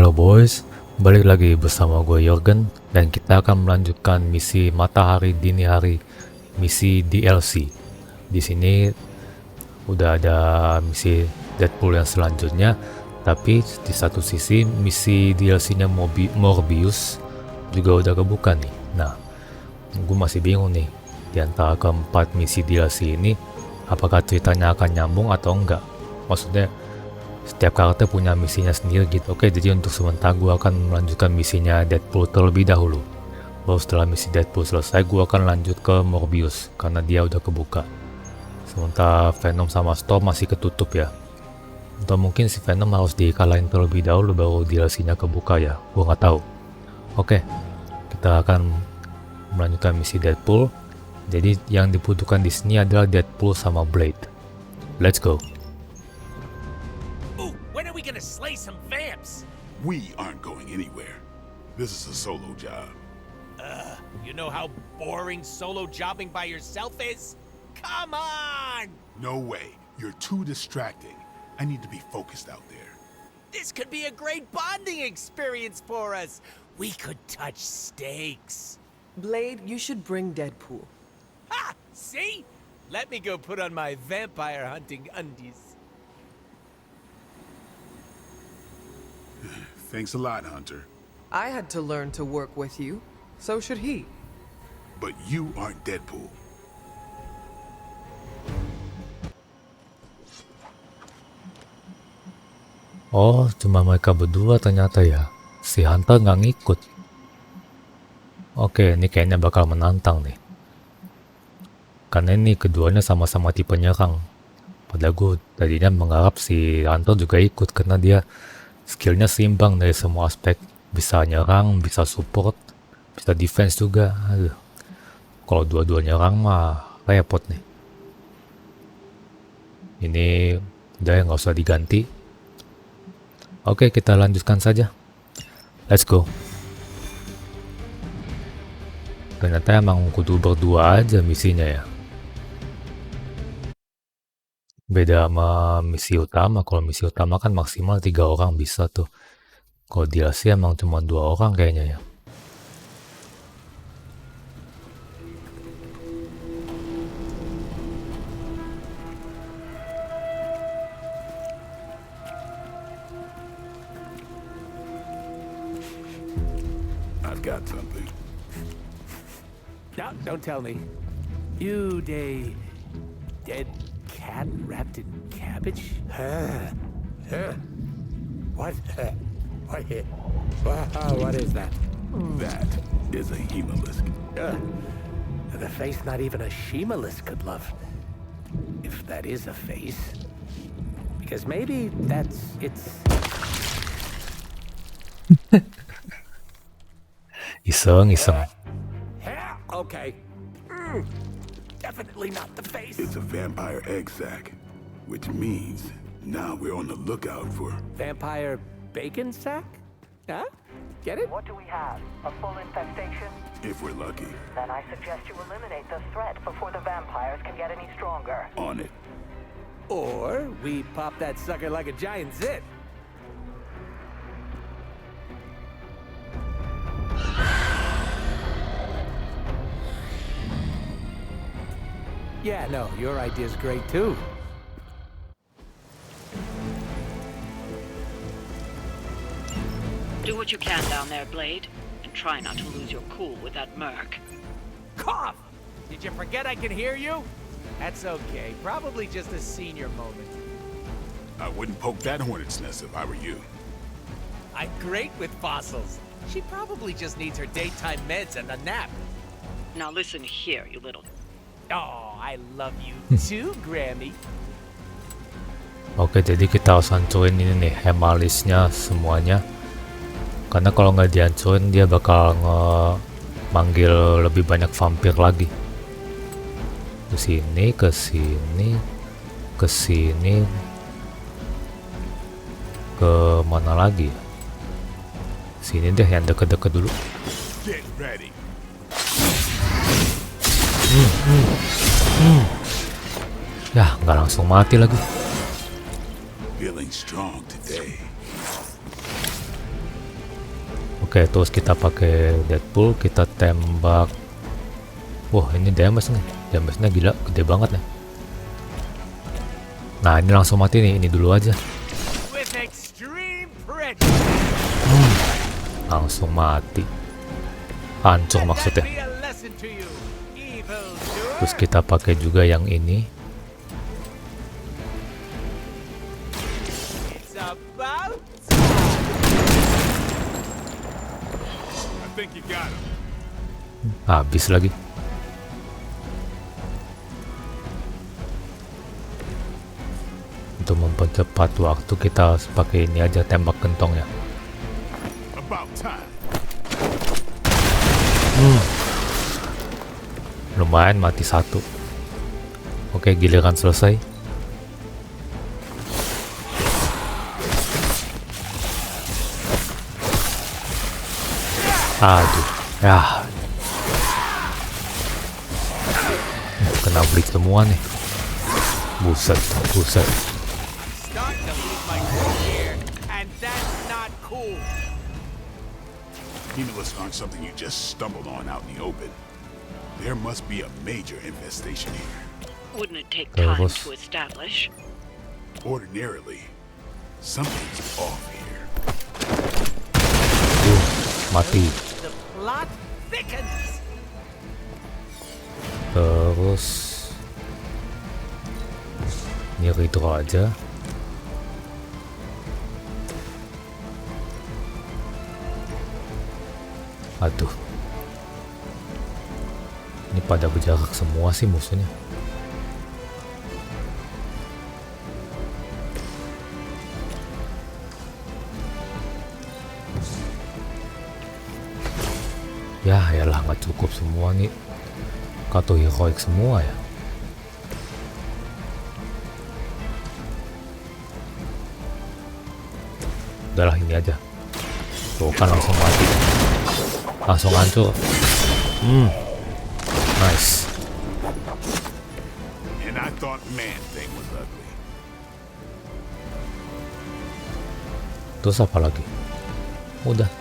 Halo boys, balik lagi bersama gue Jorgen dan kita akan melanjutkan misi Matahari Dini Hari, misi DLC. Di sini udah ada misi Deadpool yang selanjutnya, tapi di satu sisi misi DLC-nya Morbius juga udah kebuka nih. Nah, gue masih bingung nih di antara keempat misi DLC ini, apakah ceritanya akan nyambung atau enggak. Maksudnya setiap karakter punya misinya sendiri gitu. Oke, jadi untuk sementara gue akan melanjutkan misinya Deadpool terlebih dahulu. Baru setelah misi Deadpool selesai, gue akan lanjut ke Morbius karena dia udah kebuka. Sementara Venom sama Storm masih ketutup ya. Atau mungkin si Venom harus dikalahin terlebih dahulu baru DLC-nya kebuka ya. Gue nggak tahu. Oke, kita akan melanjutkan misi Deadpool. Jadi yang dibutuhkan di sini adalah Deadpool sama Blade. Let's go. Gonna slay some vamps. We aren't going anywhere. This is a solo job. You know how boring solo jobbing by yourself is? Come on! No way. You're too distracting. I need to be focused out there. This could be a great bonding experience for us. We could touch steaks. Blade, you should bring Deadpool. Ha! See? Let me go put on my vampire hunting undies. Thanks a lot, Hunter. I had to learn to work with you. So should he. But you aren't Deadpool. Oh, cuma mereka berdua ternyata ya. Si Hunter nggak ngikut. Oke, ini kayaknya bakal menantang nih. Karena ini keduanya sama-sama tipe nyerang. Padahal gue tadinya mengharap si Hunter juga ikut karena dia skillnya seimbang dari semua aspek. Bisa nyerang, bisa support, bisa defense juga. Aduh. Kalau dua-dua nyerang mah repot nih. Ini udah nggak usah diganti. Oke, kita lanjutkan saja. Let's go. Ternyata emang kudu berdua aja misinya ya. Beda sama misi utama. Kalau misi utama kan maksimal 3 orang bisa tuh. Kalau DLC emang cuma 2 orang kayaknya ya. I've got something. No, don't tell me. You dead cat wrapped in cabbage? What? What is that? That is a Hemolisk. The face not even a Shemalisk could love. If that is a face. Because maybe it's... Iseng. Yeah, okay. Definitely not the face. It's a vampire egg sac, which means now we're on the lookout for... Vampire bacon sack? Huh? Get it? What do we have? A full infestation? If we're lucky. Then I suggest you eliminate the threat before the vampires can get any stronger. On it. Or we pop that sucker like a giant zit. Yeah, no, your idea's great too. Do what you can down there, Blade, and try not to lose your cool with that merc. Cough! Did you forget I can hear you? That's okay. Probably just a senior moment. I wouldn't poke that hornet's nest if I were you. I'm great with fossils. She probably just needs her daytime meds and a nap. Now listen here, you little... Oh, I love you too, Grammy. Oke, jadi kita harus hancurin ini nih, Hemalisnya semuanya. Karena kalau nggak dihancurin dia bakal manggil lebih banyak vampir lagi. Ke sini, ke sini, ke sini, ke mana lagi? Sini deh yang deket-deket dulu. Get ready. Ya, nggak langsung mati lagi. Feeling strong today. Oke, terus kita pakai Deadpool, kita tembak. Wah, ini damage nih. Damage-nya gila, gede banget nih. Nah, ini langsung mati nih. Ini dulu aja. Langsung mati. Hancur maksudnya. Terus kita pakai juga yang ini. Habis lagi. Untuk mempercepat waktu kita harus pakai ini aja, tembak gentongnya. Lumayan mati satu. Oke, giliran selesai. Aduh, ya. Kena blitz semua nih. Buset, buset. Hemolysts aren't something you just stumbled on out in the open. There must be a major infestation here. Wouldn't it take time Terus. to establish? Ordinarily, something's off here. Mati. The plot thickens. Terus ini retro aja. Aduh, ini pada berjarak semua sih musuhnya. Ya elah, nggak cukup semua nih. Kartu heroic semua ya. Udahlah, ini aja. Tuh kan langsung mati. Langsung hancur. Nice. And I thought Man-Thing was ugly. Terus apa lagi? Udah.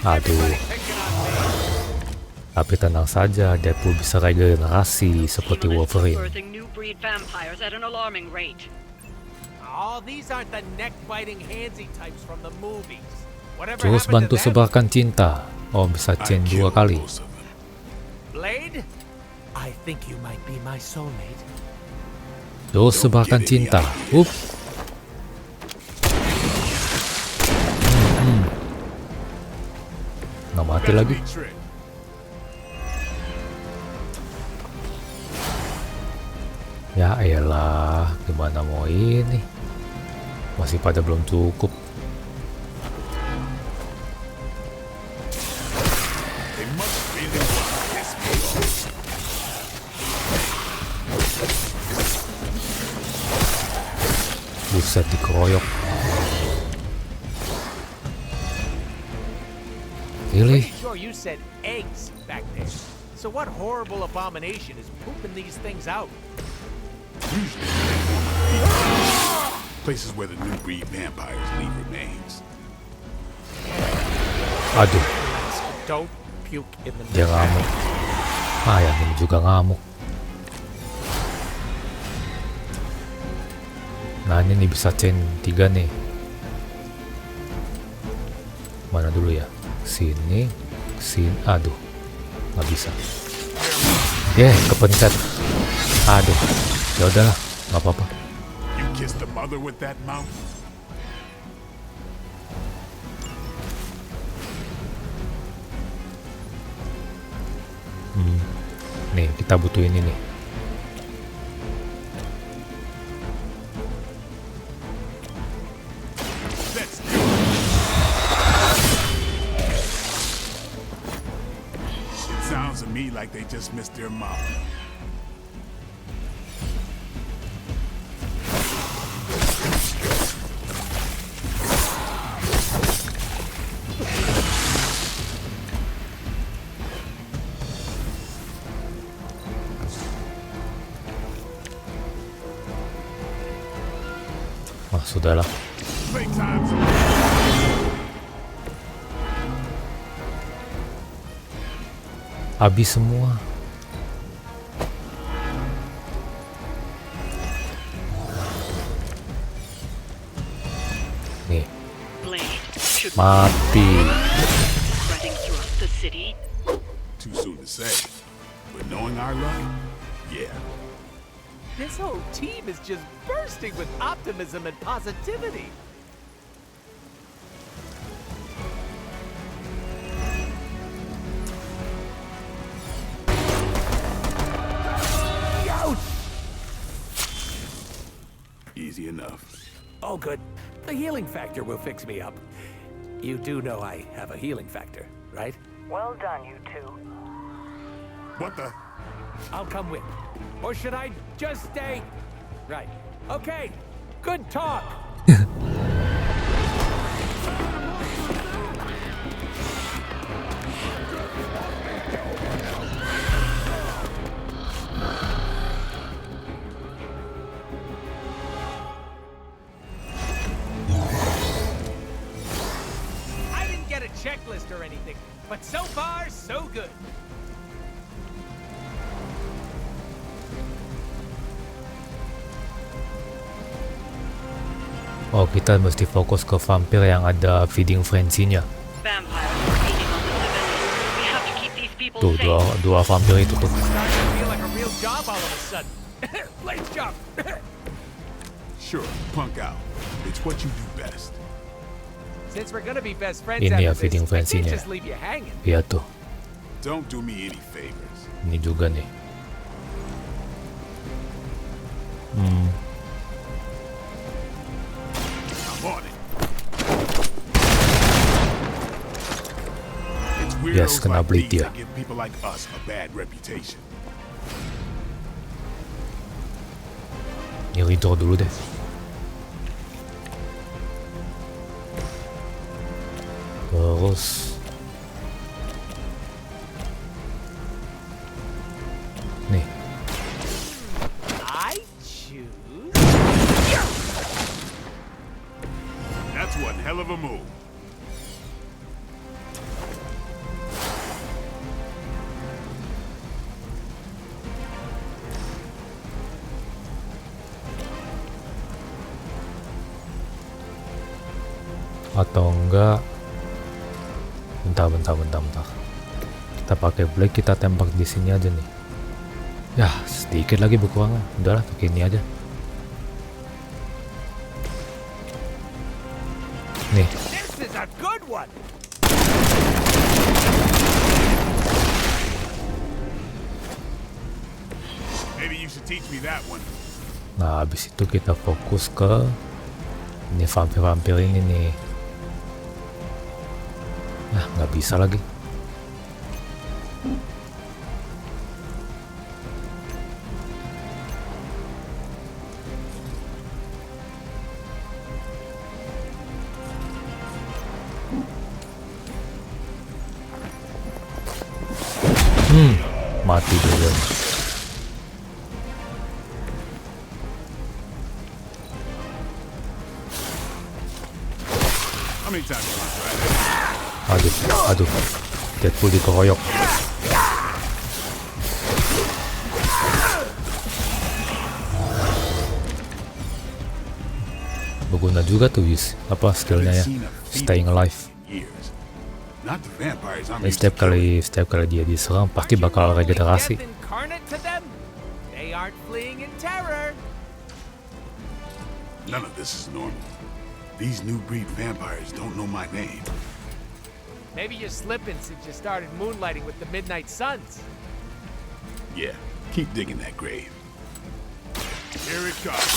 Aduh. Tapi tenang saja, Deadpool bisa regenerasi seperti Hemolysts are Wolverine. birthing new breed vampires at an alarming rate. Oh, these aren't the neck-biting handsy types from the movies. Whatever Terus happened bantu to them? sebarkan cinta. Oh, bisa I chain 2 killed kali. most of them. Blade? I think you might be my soulmate. Terus sebarkan cinta. Nggak mati lagi. Be tricked. Ya elah, gimana mau ini? Masih pada belum cukup. They must really want to piss me off. Buset, dikeroyok. Really? Pretty sure you said eggs back there. So what horrible abomination is pooping these things out? Places where the new breed vampires leave remains. Aduh, Don't puke in the dia ngamuk. Yang ini juga ngamuk. Nah, ini nih bisa chain 3 nih. Mana dulu ya? Sini, sini. Aduh, nggak bisa. Kepencet. Aduh, ya udahlah, nggak apa-apa. You kissed the mother with that mouth? Nih, kita butuh ini nih. Let's do it. It sounds to me like they just missed their mama. Sudahlah. Playtime's Habis semua. Nih, Blade should mati. spreading throughout the city. too soon to say. But knowing our luck, yeah. This whole team is just bursting with optimism and positivity. Ouch! Easy enough. Oh, good. The healing factor will fix me up. You do know I have a healing factor, right? Well done, you two. What the? I'll come with. Or should I just stay? Right. Okay. Good talk. I didn't get a checklist or anything, but so far, so good. Oh, kita mesti fokus ke vampir yang ada feeding frenzy-nya. Vampires are feeding on the civilians. We have to keep these people Tuh, safe. dua vampir itu tuh. Starting to feel like a real job all of a sudden. Blade's job. Sure, punk out. It's what you do best. Since we're gonna be best friends Ini ya after feeding this, I can't frenzy-nya. just leave you hanging. Iya tuh, Don't do me any favors. ini juga nih. I'm on it. It's Yes, weirdos kena like bleed these dia. that give people like us a bad reputation. Ini redraw dulu deh. Terus nih, I choose. That's one hell of a move. atau enggak, bentar. Kita pakai blade, kita tembak di sini aja nih. Ya, sedikit lagi berkurang. Udahlah, pakai ini aja. Nih, This is a good one. Maybe you should teach me that one. nah habis itu kita fokus ke ini vampir-vampir ini nih. Nah, nggak bisa lagi. Mati dulu. How many times you want to try that? Aduh. Deadpool dikeroyok. Berguna juga tuh apa skillnya ya, Seen a staying alive. in years. Not the vampires I'm Jadi used to setiap kali dia diserang pasti bakal regenerasi. Death incarnate to them? They aren't fleeing in terror. None of this is normal. These new breed vampires don't know my name. Maybe you're slipping since you started moonlighting with the Midnight Suns. Yeah, keep digging that grave. Here it comes.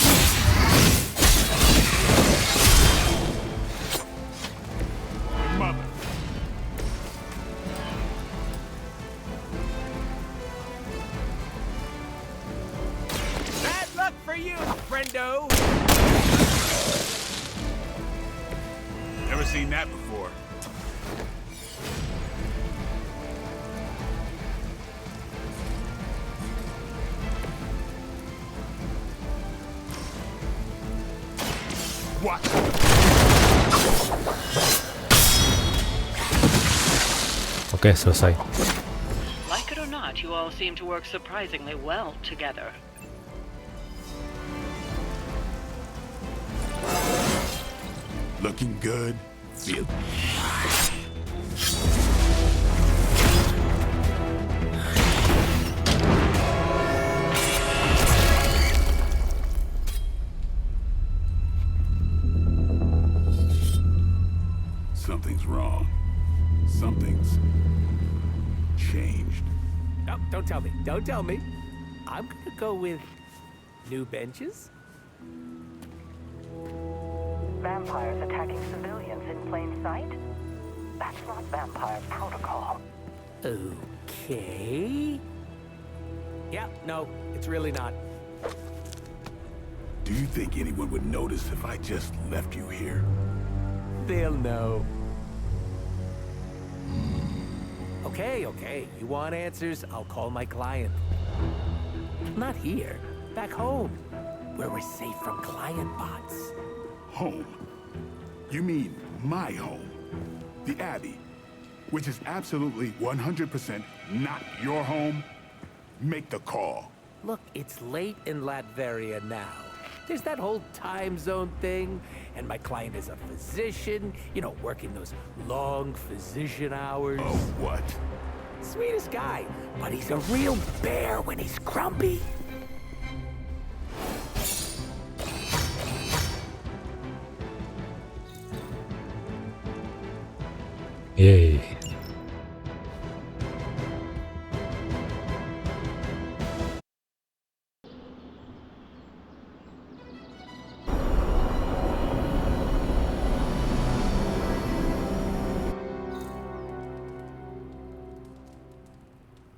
Your mother. Bad luck for you, friendo. Never seen that before. Watch. Oke, selesai. Like it or not, you all seem to work surprisingly well together. Looking good. Feel. Something's wrong. Something's changed. No, don't tell me. Don't tell me. I'm gonna go with new benches. Vampires attacking civilians in plain sight? That's not vampire protocol. Okay. Yeah, no, it's really not. Do you think anyone would notice if I just left you here? They'll know. Okay. You want answers? I'll call my client. Not here. Back home. Where we're safe from client bots. Home? You mean my home? The Abbey, which is absolutely 100% not your home? Make the call. Look, it's late in Latveria now. There's that whole time zone thing, and my client is a physician, working those long physician hours. Oh, what? Sweetest guy, but he's a real bear when he's grumpy. Yeay.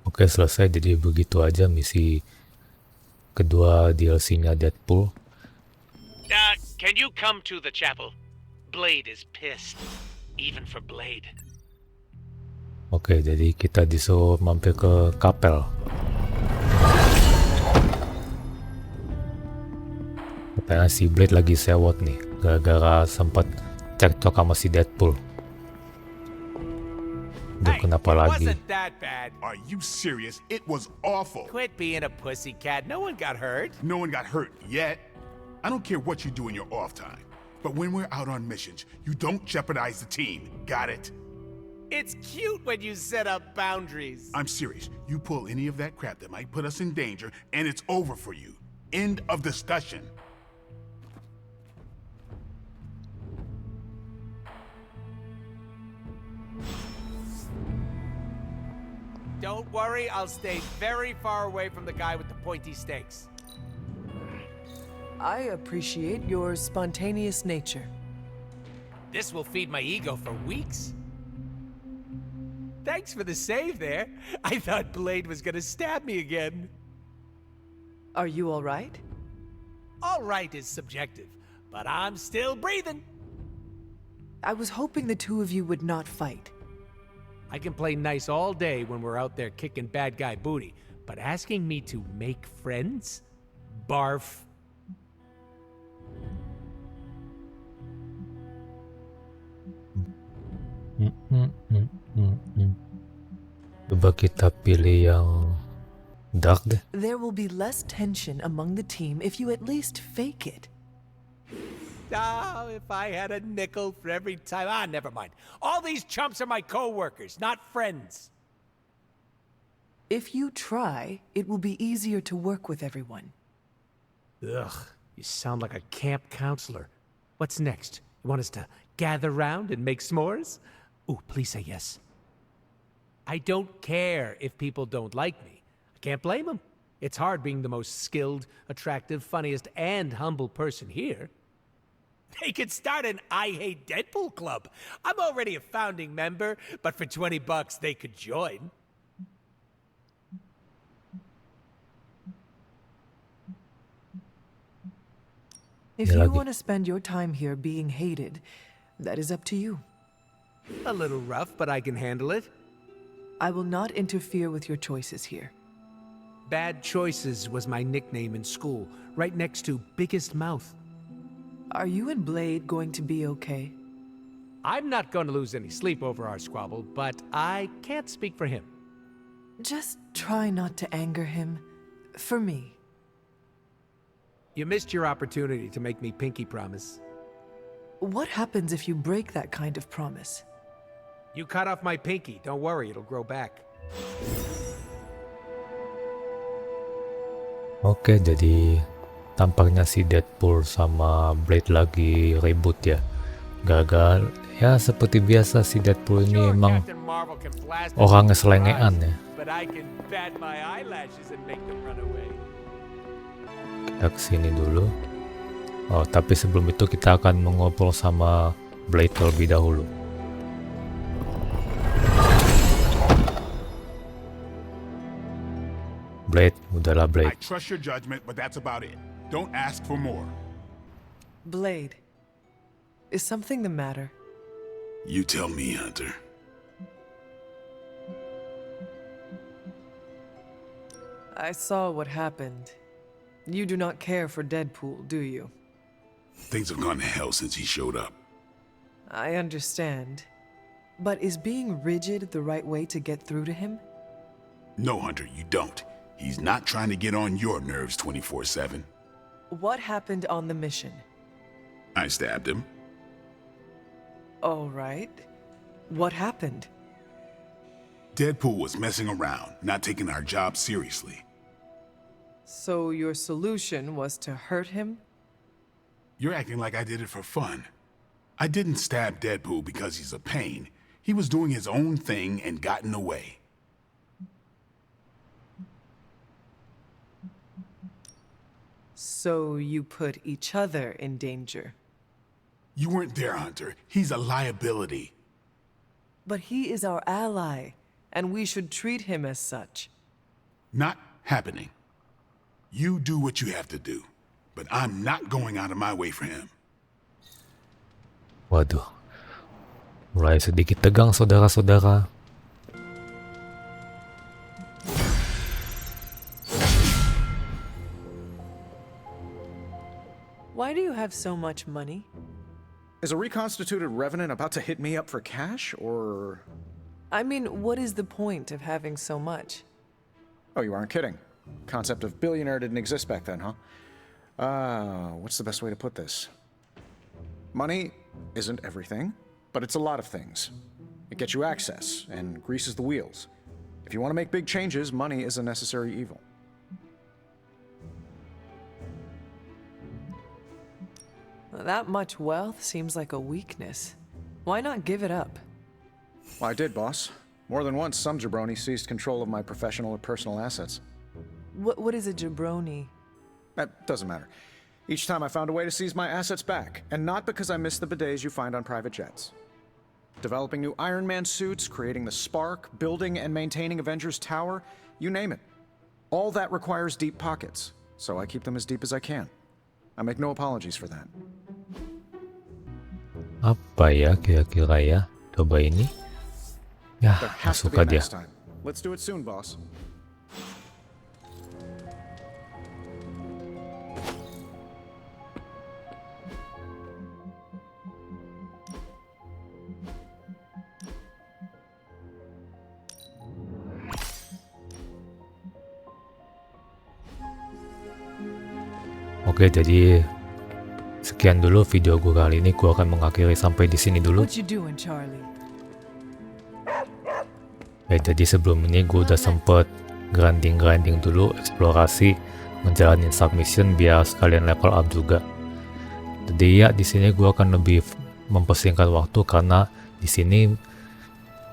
Oke, selesai. Jadi begitu aja misi kedua DLC-nya Deadpool. Can you come to the chapel? Blade is pissed. Even for Blade. Oke, jadi kita disuruh mampir ke kapel. Katanya si Blade lagi sewot nih, gara-gara sempat cekcok sama si Deadpool. Duh, kenapa lagi? Wasn't that bad. Are you serious? It was awful. Quit being a pussycat. No one got hurt. No one got hurt yet. I don't care what you do in your off time. But when we're out on missions, you don't jeopardize the team. Got it? It's cute when you set up boundaries. I'm serious. You pull any of that crap that might put us in danger, and it's over for you. End of discussion. Don't worry, I'll stay very far away from the guy with the pointy stakes. I appreciate your spontaneous nature. This will feed my ego for weeks. Thanks for the save there. I thought Blade was gonna stab me again. Are you all right? All right is subjective, but I'm still breathing. I was hoping the two of you would not fight. I can play nice all day when we're out there kicking bad guy booty, but asking me to make friends? Barf. Coba kita pilih yang dark deh. There will be less tension among the team if you at least fake it. Oh, if I had a nickel for every time. Never mind. All these chumps are my co-workers, not friends. If you try, it will be easier to work with everyone. Ugh, you sound like a camp counselor. What's next? You want us to gather round and make s'mores? Ooh, please say yes. I don't care if people don't like me. I can't blame them. It's hard being the most skilled, attractive, funniest, and humble person here. They could start an I Hate Deadpool club. I'm already a founding member, but for $20 they could join. If you want to spend your time here being hated, that is up to you. A little rough, but I can handle it. I will not interfere with your choices here. Bad Choices was my nickname in school, right next to Biggest Mouth. Are you and Blade going to be okay? I'm not going to lose any sleep over our squabble, but I can't speak for him. Just try not to anger him. For me. You missed your opportunity to make me pinky promise. What happens if you break that kind of promise? You cut off my pinky. Don't worry, it'll grow back. Oke, jadi tampaknya si Deadpool sama Blade lagi ribut ya. Gagal. Ya seperti biasa si Deadpool ini emang Captain Marvel can blast orang us with ngeselengean eyes, ya. But I can bat my eyelashes and make them run away. Kita kesini dulu. Oh, tapi sebelum itu kita akan mengobrol sama Blade terlebih dahulu. Blade, udahlah I Blade. trust your judgment, but that's about it. Don't ask for more. Blade. Is something the matter? You tell me, Hunter. I saw what happened. You do not care for Deadpool, do you? Things have gone to hell since he showed up. I understand. But is being rigid the right way to get through to him? No, Hunter, you don't. He's not trying to get on your nerves 24/7. What happened on the mission? I stabbed him. All right. What happened? Deadpool was messing around, not taking our job seriously. So your solution was to hurt him? You're acting like I did it for fun. I didn't stab Deadpool because he's a pain. He was doing his own thing and got in the way. So you put each other in danger. You weren't there, Hunter. He's a liability. But he is our ally, and we should treat him as such. Not happening. You do what you have to do, but I'm not going out of my way for him. Waduh. Mulai sedikit tegang saudara-saudara. Why do you have so much money? Is a reconstituted revenant about to hit me up for cash, or... I mean, what is the point of having so much? Oh, you aren't kidding. Concept of billionaire didn't exist back then, huh? What's the best way to put this? Money isn't everything, but it's a lot of things. It gets you access and greases the wheels. If you want to make big changes, money is a necessary evil. That much wealth seems like a weakness. Why not give it up? Well, I did, boss. More than once, some jabroni seized control of my professional or personal assets. What is a jabroni? That doesn't matter. Each time I found a way to seize my assets back, and not because I missed the bidets you find on private jets. Developing new Iron Man suits, creating the Spark, building and maintaining Avengers Tower, you name it. All that requires deep pockets, so I keep them as deep as I can. I make no apologies for that. Apa ya kira-kira ya? Coba ini. Ya, There has to be suka a dia. next time. Let's do it soon, boss. Oke, jadi sekian dulu video gue kali ini. Gue akan mengakhiri sampai di sini dulu. What you doing, Charlie? Jadi sebelum ini gue udah sempet grinding dulu, eksplorasi, menjalani submission biar sekalian level up juga. Jadi ya di sini gue akan lebih mempersingkat waktu karena di sini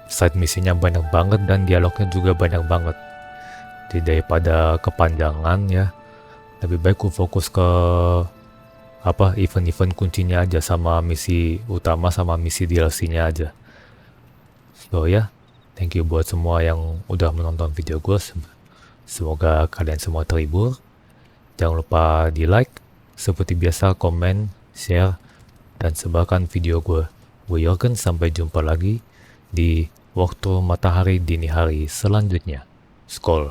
side misinya banyak banget dan dialognya juga banyak banget. Jadi daripada kepanjangan ya, lebih baik gue fokus ke event-event kuncinya aja, sama misi utama sama misi DLC-nya aja. So ya, thank you buat semua yang udah menonton video gue. Semoga kalian semua terhibur. Jangan lupa di like, seperti biasa komen, share, dan sebarkan video gue. Gue Jurgen, sampai jumpa lagi di waktu matahari dini hari selanjutnya. Skol.